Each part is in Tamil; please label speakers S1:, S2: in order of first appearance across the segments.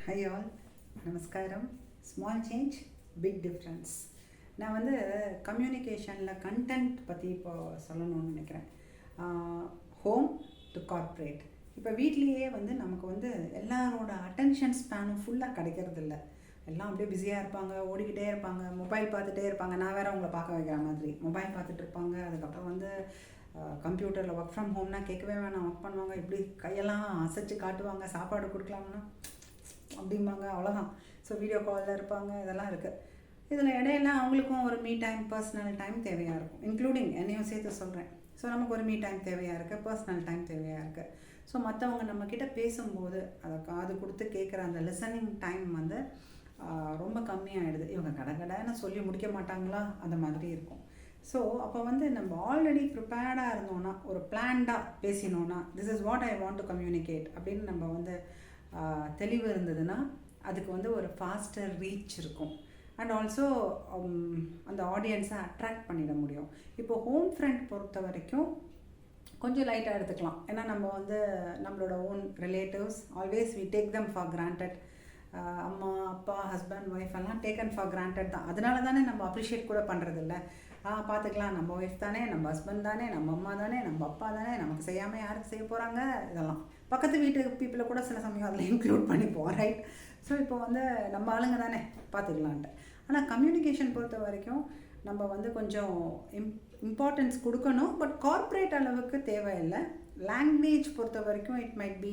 S1: ஹை ஆல், நமஸ்காரம். Small change big difference. நான் வந்து கம்யூனிகேஷனில் கண்டென்ட் பற்றி இப்போ சொல்லணும்னு நினைக்கிறேன். Home to corporate. இப்போ வீட்லேயே வந்து நமக்கு வந்து எல்லாரோட அட்டென்ஷன் ஸ்பேனும் ஃபுல்லாக கிடைக்கிறதில்ல. எல்லாம் அப்படியே பிஸியாக இருப்பாங்க, ஓடிக்கிட்டே இருப்பாங்க, மொபைல் பார்த்துட்டே இருப்பாங்க. நான் வேறு அவங்கள பார்க்க வைக்கிற மாதிரி மொபைல் பார்த்துட்டு இருப்பாங்க. அதுக்கப்புறம் வந்து கம்ப்யூட்டரில் ஒர்க் ஃப்ரம் ஹோம்னா கேட்கவே வேணாம், ஒர்க் பண்ணுவாங்க, இப்படி கையெல்லாம் அசைச்சு காட்டுவாங்க. சாப்பாடு கொடுக்கலாம்னா அப்படிம்பாங்க, அவ்வளோதான். ஸோ வீடியோ காலில் இருப்பாங்க, இதெல்லாம் இருக்குது. இதில் இடையில அவங்களுக்கும் ஒரு மீ டைம், பர்சனல் டைம் தேவையாக இருக்கும். இன்க்ளூடிங் என்னையும் சேர்த்து சொல்கிறேன். ஸோ நமக்கு ஒரு மீ டைம் தேவையாக இருக்குது, பர்சனல் டைம் தேவையாக இருக்குது. ஸோ மற்றவங்க நம்மக்கிட்ட பேசும்போது அதை காது கொடுத்து கேட்குற அந்த லிசனிங் டைம் வந்து ரொம்ப கம்மியாகிடுது. இவங்க கடன்னு சொல்லி முடிக்க மாட்டாங்களா, அந்த மாதிரி இருக்கும். ஸோ அப்போ வந்து நம்ம ஆல்ரெடி ப்ரிப்பேர்டாக இருந்தோன்னா, ஒரு பிளான்டாக பேசினோன்னா, this is what I want to communicate அப்படின்னு நம்ம வந்து தெளிவு இருந்ததுன்னா அதுக்கு வந்து ஒரு ஃபாஸ்டர் ரீச் இருக்கும். அண்ட் ஆல்சோ அந்த ஆடியன்ஸை அட்ராக்ட் பண்ணிட முடியும். இப்போ ஹோம் ஃப்ரெண்ட் பொறுத்த வரைக்கும் கொஞ்சம் லைட்டாக எடுத்துக்கலாம். ஏன்னா நம்ம வந்து நம்மளோட own relatives always we take them for granted. அம்மா, அப்பா, ஹஸ்பண்ட், ஒய்ஃப் எல்லாம் டேக்கன் ஃபார் கிராண்டட் தான். அதனால தானே நம்ம அப்ரிஷியேட் கூட பண்ணுறதில்ல. பார்த்துக்கலாம், நம்ம ஒய்ஃப் தானே, நம்ம ஹஸ்பண்ட் தானே, நம்ம அம்மா தானே, நம்ம அப்பா தானே, நமக்கு செய்யாமல் யாருக்கு செய்ய போகிறாங்க, இதெல்லாம் பக்கத்து வீட்டு பீப்புளை கூட சில சமயம் அதில் இன்க்ளூட் பண்ணிப்போம், ரைட்? ஸோ இப்போ வந்து நம்ம ஆளுங்க தானே, பார்த்துக்கலான்ட்டு. ஆனால் கம்யூனிகேஷன் பொறுத்த வரைக்கும் நம்ம வந்து கொஞ்சம் இம்பார்ட்டன்ஸ் கொடுக்கணும். பட் கார்ப்பரேட் அளவுக்கு தேவையில்லை. லாங்குவேஜ் பொறுத்த வரைக்கும் it might be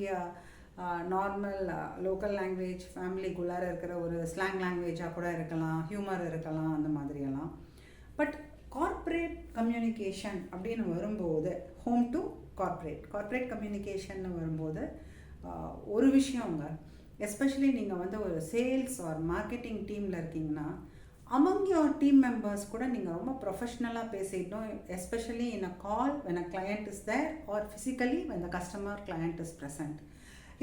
S1: normal local language, ஃபேமிலிக்குள்ளார இருக்கிற ஒரு ஸ்லாங் லாங்குவேஜாக கூட இருக்கலாம், ஹியூமர் இருக்கலாம், அந்த மாதிரியெல்லாம். பட் கார்ப்பரேட் கம்யூனிகேஷன் அப்படின்னு வரும்போது, ஹோம் டு கார்ப்பரேட் கம்யூனிகேஷன் வரும்போது ஒரு விஷயங்க, எஸ்பெஷலி நீங்கள் வந்து ஒரு சேல்ஸ் ஆர் மார்க்கெட்டிங் டீமில் இருக்கீங்கன்னா, அமங் யுவர் டீம் மெம்பர்ஸ் கூட நீங்கள் ரொம்ப ப்ரொஃபஷ்னலாக பேசிட்டோம். Especially in a call when a client is there or physically when the customer client is present.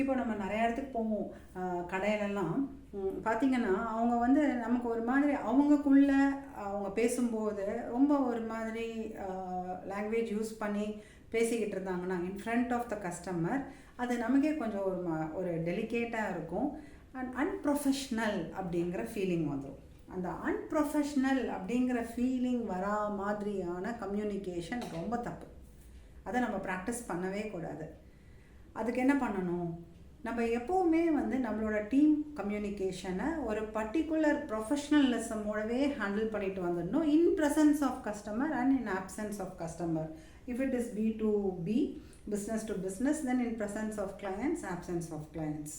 S1: இப்போ நம்ம நிறைய இடத்துக்கு போவோம், கடையிலெல்லாம் பார்த்திங்கன்னா அவங்க வந்து நமக்கு ஒரு மாதிரி அவங்கக்குள்ளே அவங்க பேசும்போது ரொம்ப ஒரு மாதிரி லாங்குவேஜ் யூஸ் பண்ணி பேசிக்கிட்டு இருந்தாங்கன்னா in front of the customer, அது நமக்கே கொஞ்சம் ஒரு டெலிகேட்டாக இருக்கும். அண்ட் அன்ப்ரொஃபஷ்னல் அப்படிங்கிற ஃபீலிங் வந்துடும். அந்த அன்ப்ரொஃபஷ்னல் அப்படிங்கிற ஃபீலிங் வரா மாதிரியான கம்யூனிகேஷன் ரொம்ப தப்பு. அதை நம்ம ப்ராக்டிஸ் பண்ணவே கூடாது. அதுக்கு என்ன பண்ணணும், நம்ம எப்போவுமே வந்து நம்மளோட டீம் கம்யூனிகேஷனை ஒரு பர்டிகுலர் ப்ரொஃபஷ்னலிசமோடவே ஹேண்டில் பண்ணிட்டு வந்துடணும். In presence of customer and in absence of customer. If it is B2B, business to business, then in presence of clients, absence of clients.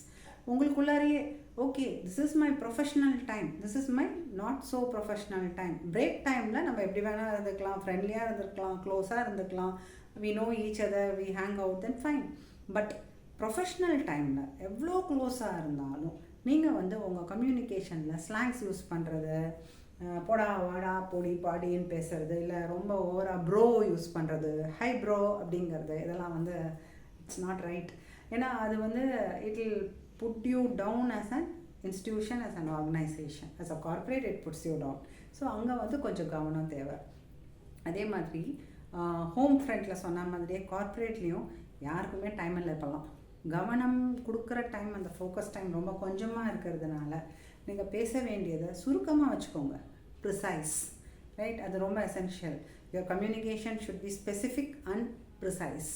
S1: உங்களுக்குள்ளாரையே okay, this is my professional time, this is my not so professional time. Break டைமில் நம்ம எப்படி வேணால் இருந்துக்கலாம், ஃப்ரெண்ட்லியாக இருந்துருக்கலாம், க்ளோஸாக இருந்துக்கலாம், we know each other, we hang out, then fine. But professional டைமில் எவ்வளோ க்ளோஸாக இருந்தாலும் நீங்கள் வந்து உங்கள் கம்யூனிகேஷனில் ஸ்லாங்ஸ் யூஸ் பண்ணுறது, போடா வாடா பொடி பாடின்னு பேசுறது, இல்லை ரொம்ப ஓவராக ப்ரோ யூஸ் பண்ணுறது, ஹை ப்ரோ அப்படிங்கிறது, இதெல்லாம் வந்து இட்ஸ் நாட் ரைட். ஏன்னா அது வந்து it will put you down as an institution, as an organisation. As a corporate it puts you down. So அங்கே வந்து கொஞ்சம் கவனம் தேவை. அதே மாதிரி ஹோம் ஃப்ரண்ட்டில் சொன்ன மாதிரியே கார்ப்பரேட்லேயும் யாருக்குமே டைம் இல்லை. இப்போல்லாம் கவனம் கொடுக்குற டைம், அந்த ஃபோக்கஸ் டைம் ரொம்ப கொஞ்சமாக இருக்கிறதுனால நீங்கள் பேச வேண்டியதை சுருக்கமாக வச்சுக்கோங்க, ப்ரிசைஸ், ரைட்? அது ரொம்ப essential. Your communication should be specific and precise.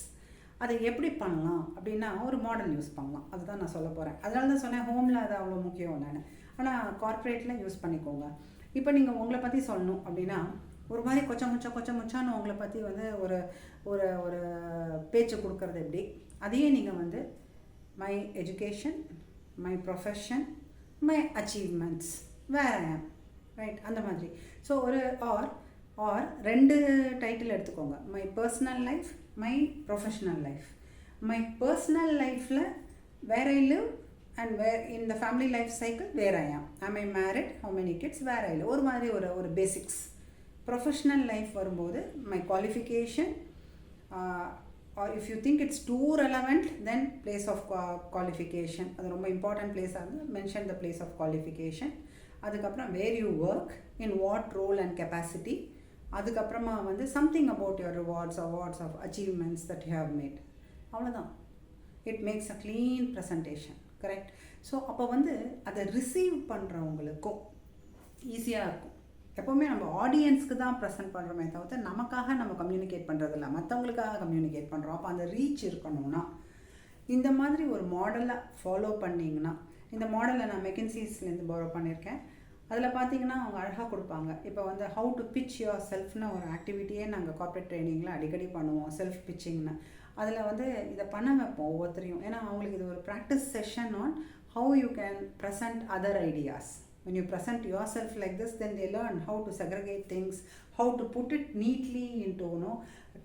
S1: அதை எப்படி பண்ணலாம் அப்படின்னா ஒரு மாடல் யூஸ் பண்ணலாம். அதுதான் நான் சொல்ல போகிறேன். அதனால தான் சொன்னேன் ஹோமில் அது அவ்வளோ முக்கியம் நான். ஆனால் கார்ப்பரேட்டில் யூஸ் பண்ணிக்கோங்க. இப்போ நீங்கள் உங்களை பற்றி சொல்லணும் அப்படின்னா ஒரு மாதிரி கொச்ச முச்சான்னு உங்களை பற்றி வந்து ஒரு ஒரு ஒரு பேச்சு கொடுக்கறது எப்படி, அதையே நீங்கள் வந்து my education, my profession, my achievements, where I am, right? அந்த மாதிரி. ஸோ ஒரு ஆர் ரெண்டு டைட்டில் எடுத்துக்கோங்க. My personal life, my professional life. My personal லைஃப்பில் where I live and where in the family life cycle where I am. I my married, how many kids, where I live. ஒரு மாதிரி ஒரு பேசிக்ஸ். ப்ரொஃபஷ்னல் லைஃப் வரும்போது my qualification, or if you think it's too relevant then place of qualification. அது ரொம்ப இம்பார்ட்டன்ட் பிளேஸாக இருந்து mention the place of qualification. அதுக்கப்புறம் where you work, in what role and capacity. அதுக்கப்புறமா வந்து something about your rewards, awards of achievements that you have made. அவ்வளோதான். It makes a clean presentation, correct? So அப்போ வந்து அதை ரிசீவ் பண்ணுறவங்களுக்கும் ஈஸியாக இருக்கும். எப்போவுமே நம்ம ஆடியன்ஸ்க்கு தான் ப்ரெசென்ட் பண்ணுறோமே தவிர்த்து நமக்காக நம்ம கம்யூனிகேட் பண்ணுறதில்ல, மற்றவங்களுக்காக கம்யூனிகேட் பண்ணுறோம். அப்போ அந்த ரீச் இருக்கணும்னா இந்த மாதிரி ஒரு மாடலை ஃபாலோ பண்ணிங்கன்னா, இந்த மாடலை நான் மெக்கின்சீஸ்லேருந்து பாரோ பண்ணியிருக்கேன். அதில் பார்த்தீங்கன்னா அவங்க அழகாக கொடுப்பாங்க. இப்போ வந்து ஹவு டு பிச் யுவர் செல்ஃப்னு ஒரு ஆக்டிவிட்டியே நாங்கள் கார்ப்பரேட் ட்ரைனிங்கில் அடிக்கடி பண்ணுவோம், செல்ஃப் பிச்சிங்னு. அதில் வந்து இதை பண்ண வைப்போம் ஒவ்வொருத்தரையும். ஏன்னா அவங்களுக்கு இது ஒரு practice session on how you can present other ideas. When you present yourself like this, then they learn how to segregate things, how to put it neatly into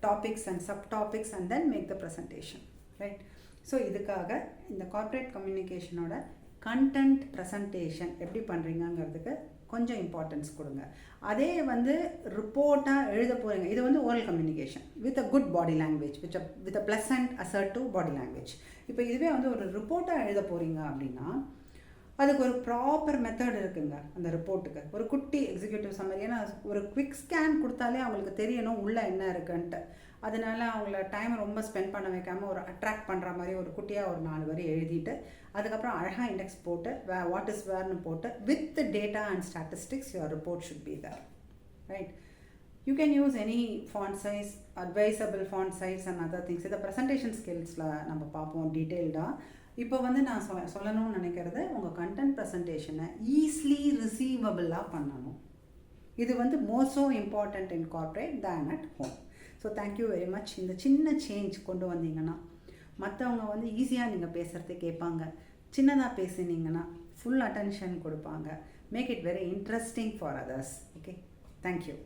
S1: topics and subtopics and then make the presentation, right? So இதுக்காக இந்த கார்ப்பரேட் கம்யூனிகேஷனோட கண்டென்ட் ப்ரெசன்டேஷன் எப்படி பண்ணுறீங்கங்கிறதுக்கு கொஞ்சம் இம்பார்ட்டன்ஸ் கொடுங்க. அதே வந்து ரிப்போர்ட்டாக எழுத போகிறீங்க, இது வந்து oral communication with a good body language, with a pleasant assertive body language. இப்போ இதுவே வந்து ஒரு ரிப்போர்ட்டாக எழுத போகிறீங்க அப்படின்னா அதுக்கு ஒரு ப்ராப்பர் மெத்தட் இருக்குங்க. அந்த ரிப்போர்ட்டுக்கு ஒரு குட்டி எக்ஸிக்யூட்டிவ் சம்மரி, ஏன்னா ஒரு குவிக் ஸ்கேன் கொடுத்தாலே அவங்களுக்கு தெரியணும் உள்ளே என்ன இருக்குன்ட்டு. அதனால அவங்கள டைம் ரொம்ப ஸ்பெண்ட் பண்ண வைக்காமல் ஒரு அட்ராக்ட் பண்ணுற மாதிரி ஒரு குட்டியாக ஒரு 4 வரி எழுதிட்டு அதுக்கப்புறம் அழகாக இண்டெக்ஸ் போட்டு வாட் இஸ் வேர்னு போட்டு with data and statistics your report should be there, right? You can use any font size, advisable font size and other things. இதை ப்ரெசன்டேஷன் ஸ்கில்ஸில் நம்ம பார்ப்போம் டீட்டெயில்டாக. இப்போ வந்து நான் சொல்லணும்னு நினைக்கிறது, உங்கள் கண்டென்ட் ப்ரெசன்டேஷனை ஈஸிலி ரிசீவபிளாக பண்ணணும். இது வந்து most important in corporate than at home. So thank you very much. இந்த சின்ன சேஞ்ச் கொண்டு வந்தீங்கன்னா மற்றவங்க வந்து ஈஸியாக நீங்கள் பேசுகிறத கேட்பாங்க. சின்னதாக பேசினீங்கன்னா ஃபுல் அட்டென்ஷன் கொடுப்பாங்க. Make it very interesting for others. Okay, thank you.